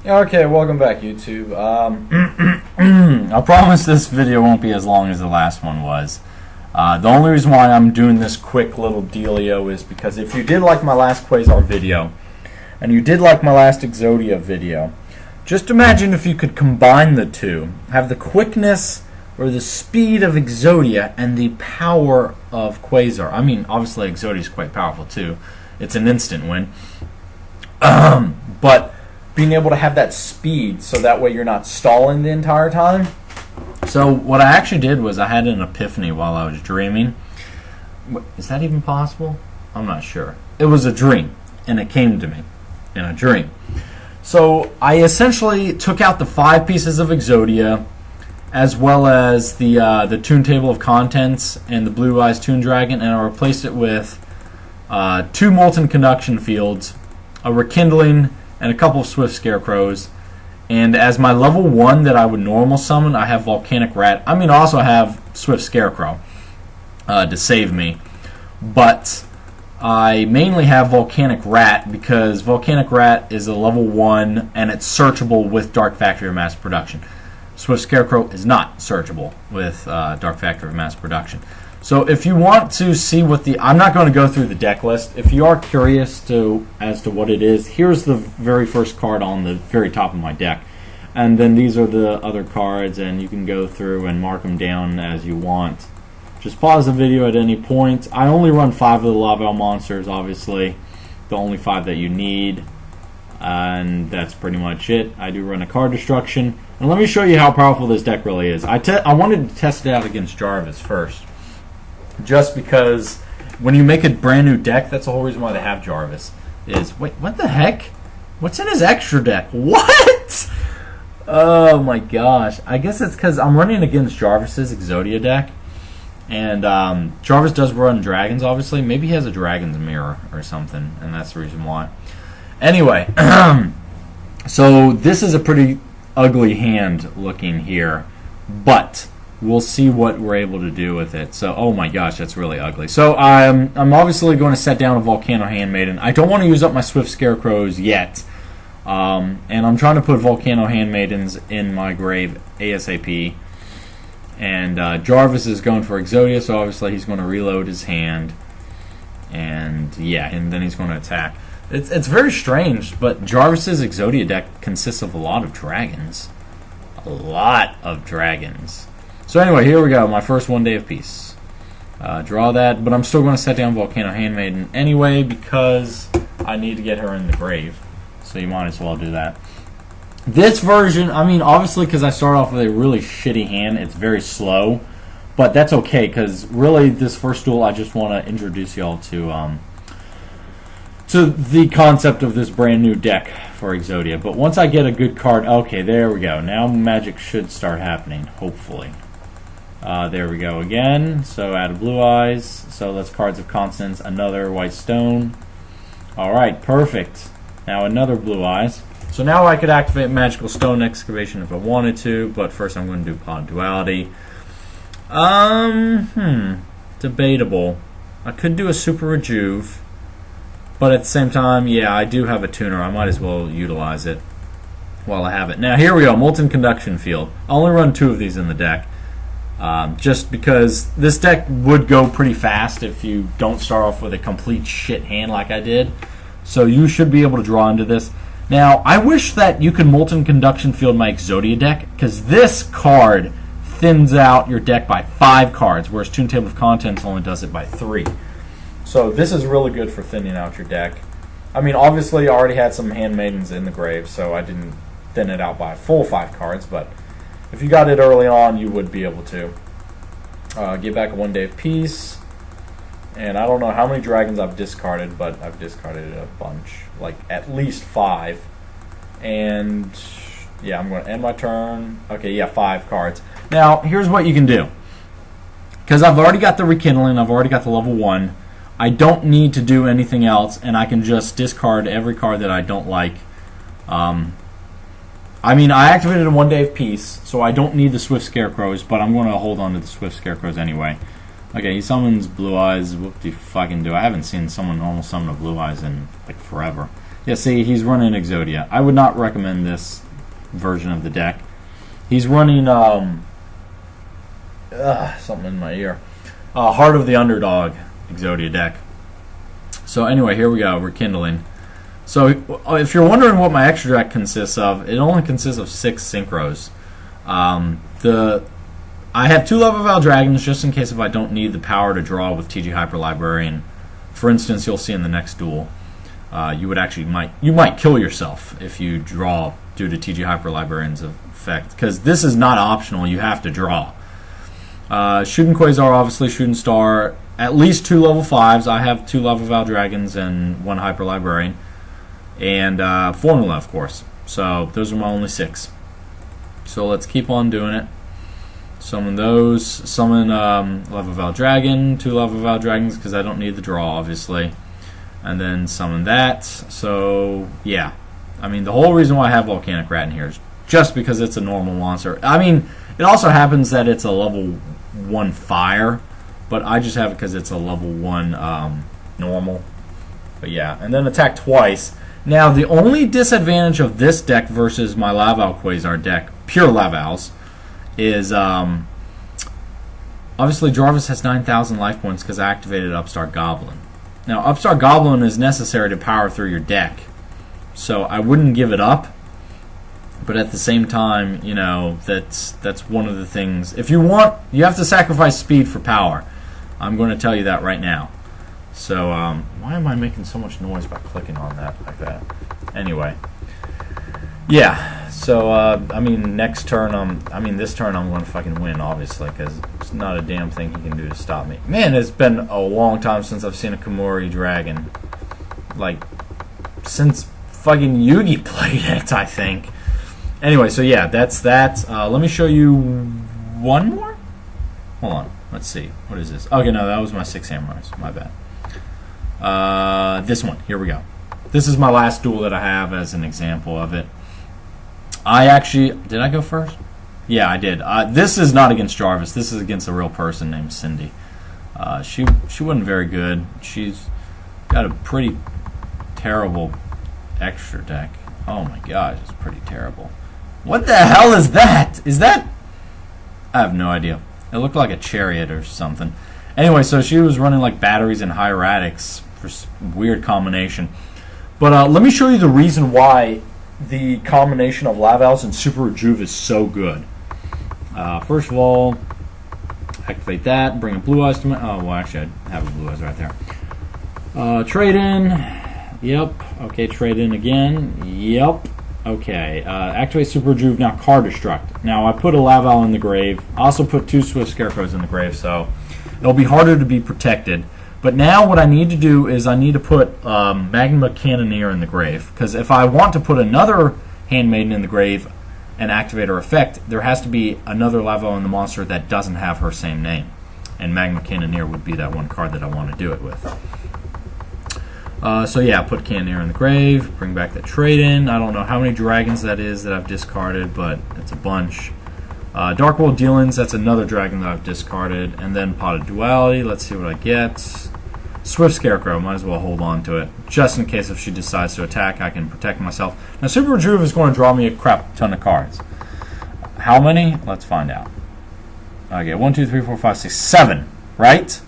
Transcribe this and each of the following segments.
Okay, welcome back, YouTube. I promise this video won't be as long as the last one was. The only reason why I'm doing this quick little dealio is because if you did like my last Quasar video, and you did like my last Exodia video, just imagine if you could combine the two. Have the quickness or the speed of Exodia and the power of Quasar. I mean, obviously Exodia is quite powerful too. It's an instant win. But being able to have that speed so that way you're not stalling the entire time. So what I actually did was I had an epiphany while I was dreaming. Is that even possible? I'm not sure. It was a dream, and it came to me in a dream. So I essentially took out the 5 pieces of Exodia, as well as the tune table of contents and the Blue Eyes Toon Dragon, and I replaced it with 2 Molten Conduction Fields, a Rekindling, and a couple of Swift Scarecrows. And as my level 1 that I would normal summon, I have Volcanic Rat. I mean, I also have Swift Scarecrow to save me. But I mainly have Volcanic Rat because Volcanic Rat is a level 1 and it's searchable with Dark Factory of Mass Production. Swift Scarecrow is not searchable with Dark Factory of Mass Production. So if you want to see what I'm not going to go through the deck list. If you are curious as to what it is, here's the very first card on the very top of my deck. And then these are the other cards, and you can go through and mark them down as you want. Just pause the video at any point. I only run 5 of the Laval monsters, obviously. The only 5 that you need. And that's pretty much it. I do run a card destruction. And let me show you how powerful this deck really is. I wanted to test it out against Jarvis first. Just because when you make a brand new deck, that's the whole reason why they have Jarvis. Wait, what the heck? What's in his extra deck? What? Oh my gosh. I guess it's because I'm running against Jarvis's Exodia deck. And Jarvis does run dragons, obviously. Maybe he has a dragon's mirror or something, and that's the reason why. Anyway, so this is a pretty ugly hand looking here. But we'll see what we're able to do with it. So, oh my gosh, that's really ugly. So, I'm obviously going to set down a Volcano Handmaiden. I don't want to use up my Swift Scarecrows yet. And I'm trying to put Volcano Handmaidens in my grave ASAP. And Jarvis is going for Exodia, so obviously he's going to reload his hand. And yeah, and then he's going to attack. It's very strange, but Jarvis's Exodia deck consists of a lot of dragons. A lot of dragons. So anyway, here we go, my first 1 day of peace. Draw that, but I'm still going to set down Volcano Handmaiden anyway because I need to get her in the grave. So you might as well do that. This version, I mean, obviously because I start off with a really shitty hand, it's very slow. But that's okay, because really this first duel, I just want to introduce y'all to the concept of this brand new deck for Exodia. But once I get a good card, okay, there we go. Now magic should start happening, hopefully. There we go again. So add a Blue Eyes. So that's Cards of Consonance, another White Stone. Alright, perfect. Now another Blue Eyes. So now I could activate Magical Stone Excavation if I wanted to, but first I'm going to do Pod Duality. Debatable. I could do a Super Rejuve, but at the same time, yeah, I do have a tuner. I might as well utilize it while I have it. Now here we go, Molten Conduction Field. I only run 2 of these in the deck. Just because this deck would go pretty fast if you don't start off with a complete shit hand like I did. So you should be able to draw into this. Now, I wish that you could Molten Conduction Field my Exodia deck, because this card thins out your deck by 5 cards, whereas Tune Table of Contents only does it by 3. So this is really good for thinning out your deck. I mean, obviously I already had some Handmaidens in the grave, so I didn't thin it out by a full 5 cards, but if you got it early on, you would be able to. Get back a 1 day of peace. And I don't know how many dragons I've discarded, but I've discarded a bunch. Like, at least 5. And, yeah, I'm going to end my turn. Okay, yeah, 5 cards. Now, here's what you can do. Because I've already got the Rekindling, I've already got the level 1. I don't need to do anything else, and I can just discard every card that I don't like. I mean, I activated a 1 day of peace, so I don't need the Swift Scarecrows, but I'm going to hold on to the Swift Scarecrows anyway. Okay, he summons Blue Eyes. What do you fucking do? I haven't seen someone normal summon a Blue Eyes in, like, forever. Yeah, see, he's running Exodia. I would not recommend this version of the deck. He's running something in my ear. Heart of the Underdog Exodia deck. So anyway, here we go. We're kindling. So if you're wondering what my extra deck consists of, it only consists of 6 synchros. I have 2 Laval Dragons just in case if I don't need the power to draw with TG Hyper Librarian. For instance, you'll see in the next duel, you might kill yourself if you draw due to TG Hyper Librarian's effect, because this is not optional. You have to draw. Shooting Quasar, obviously Shooting Star, at least 2 level 5s. I have 2 Laval Dragons and 1 Hyper Librarian, and Formula, of course. So those are my only 6. So let's keep on doing it. Summon those. Summon Laval Dragon, 2 Laval Dragons because I don't need the draw, obviously. And then summon that. So, yeah. I mean, the whole reason why I have Volcanic Rat in here is just because it's a normal monster. I mean, it also happens that it's a level 1 fire, but I just have it because it's a level 1 normal. But yeah, and then attack twice. Now, the only disadvantage of this deck versus my Laval Quasar deck, pure Lavals, is obviously Jarvis has 9,000 life points because I activated Upstart Goblin. Now, Upstart Goblin is necessary to power through your deck, so I wouldn't give it up. But at the same time, you know, that's one of the things. If you want, you have to sacrifice speed for power. I'm going to tell you that right now. So, why am I making so much noise by clicking on that like that? Anyway. Yeah, so, I mean, this turn I'm going to fucking win, obviously, because there's not a damn thing he can do to stop me. Man, it's been a long time since I've seen a Komori Dragon. Like, since fucking Yugi played it, I think. Anyway, so yeah, that's that. Let me show you one more? Hold on, let's see. What is this? Okay, no, that was my 6 Samurais. My bad. This one, here we go. This is my last duel that I have as an example of it. Did I go first? Yeah, I did. This is not against Jarvis. This is against a real person named Cindy. She wasn't very good. She's got a pretty terrible extra deck. Oh my gosh, it's pretty terrible. What the hell is that? I have no idea. It looked like a chariot or something. Anyway, so she was running like batteries and hieratics for weird combination. But let me show you the reason why the combination of Lavals and Super Rejuve is so good. First of all, activate that, bring a Blue Eyes to my... Oh, well, actually, I have a Blue Eyes right there. Trade in. Yep. Okay, trade in again. Yep. Okay. Activate Super Rejuve, now card destruct. Now, I put a Laval in the grave. I also put 2 Swift Scarecrows in the grave, so it'll be harder to be protected. But now what I need to do is I need to put Magma Cannoneer in the grave. Because if I want to put another Handmaiden in the grave and activate her effect, there has to be another Laval in the monster that doesn't have her same name. And Magma Cannoneer would be that one card that I want to do it with. So yeah, put Cannoneer in the grave, bring back the trade-in. I don't know how many dragons that is that I've discarded, but it's a bunch. Dark World Dealings, that's another dragon that I've discarded. And then Pot of Duality, let's see what I get. Swift Scarecrow, might as well hold on to it. Just in case if she decides to attack, I can protect myself. Now, Super Rejuve is going to draw me a crap ton of cards. How many? Let's find out. Okay, 1, 2, 3, 4, 5, 6, 7, right?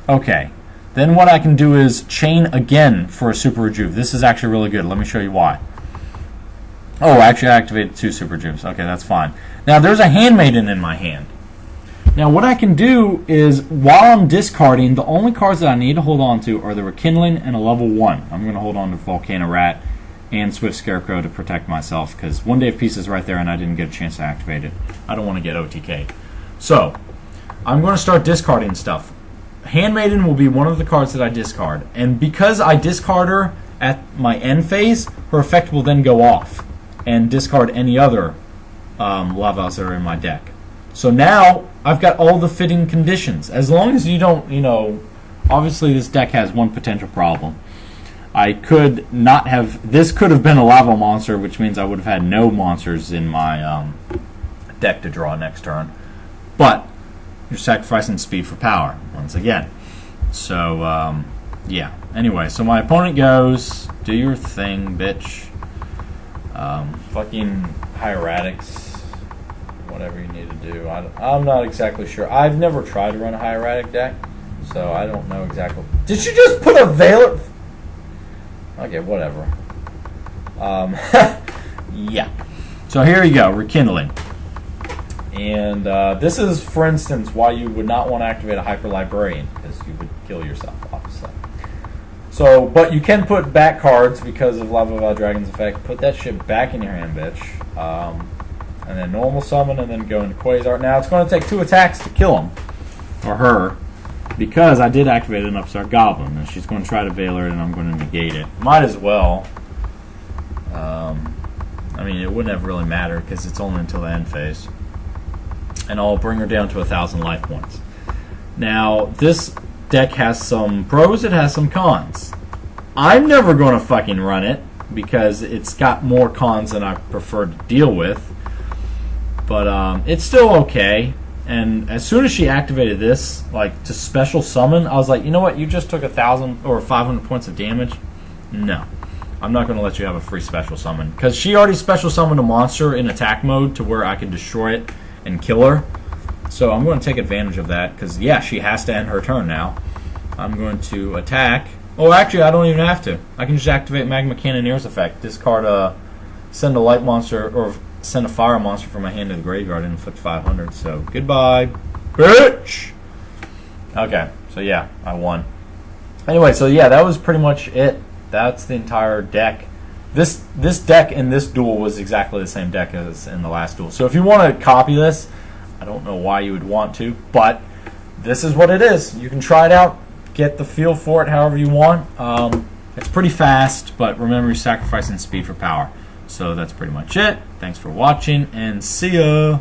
Okay. Then what I can do is chain again for a Super Rejuve. This is actually really good. Let me show you why. Oh, actually I activated 2 Super Rejuves. Okay, that's fine. Now, there's a Handmaiden in my hand. Now, what I can do is, while I'm discarding, the only cards that I need to hold on to are the Rekindling and a level 1. I'm going to hold on to Volcano Rat and Swift Scarecrow to protect myself, because One Day of Peace is right there and I didn't get a chance to activate it. I don't want to get OTK'd. So, I'm going to start discarding stuff. Handmaiden will be one of the cards that I discard. And because I discard her at my end phase, her effect will then go off and discard any other Lavals that are in my deck. So now, I've got all the fitting conditions. As long as you don't, obviously this deck has one potential problem. I could not have, this could have been a Laval monster, which means I would have had no monsters in my deck to draw next turn. But, you're sacrificing speed for power, once again. So, yeah. Anyway, so my opponent goes, do your thing, bitch. Fucking Hieratics, whatever you need to do. I'm not exactly sure. I've never tried to run a Hieratic deck, so I don't know exactly. Did you just put a Veiler? Okay, whatever. Yeah. So here you go, Rekindling. And this is, for instance, why you would not want to activate a Hyper Librarian, because you would kill yourself, obviously. So, but you can put back cards because of Laval Dragon's effect. Put that shit back in your hand, bitch. And then normal summon, and then go into Quasar. Now, it's going to take 2 attacks to kill him, or her, because I did activate an Upstart Goblin, and she's going to try to Veiler it, and I'm going to negate it. Might as well. I mean, it wouldn't have really mattered, because it's only until the end phase. And I'll bring her down to 1,000 life points. Now, this deck has some pros, it has some cons. I'm never going to fucking run it because it's got more cons than I prefer to deal with. But it's still okay. And as soon as she activated this, like to special summon, I was like, you know what? You just took 1,000 or 500 points of damage. No, I'm not going to let you have a free special summon because she already special summoned a monster in attack mode to where I can destroy it and kill her. So I'm going to take advantage of that because, yeah, she has to end her turn now. I'm going to attack. Oh, actually, I don't even have to. I can just activate Magma Cannonier's effect. Discard send a light monster or send a fire monster from my hand to the graveyard and inflict 500. So, goodbye, bitch! Okay, so yeah, I won. Anyway, so yeah, that was pretty much it. That's the entire deck. This deck in this duel was exactly the same deck as in the last duel. So if you want to copy this, I don't know why you would want to, but this is what it is. You can try it out, get the feel for it however you want. It's pretty fast, but remember you're sacrificing speed for power. So that's pretty much it. Thanks for watching, and see ya!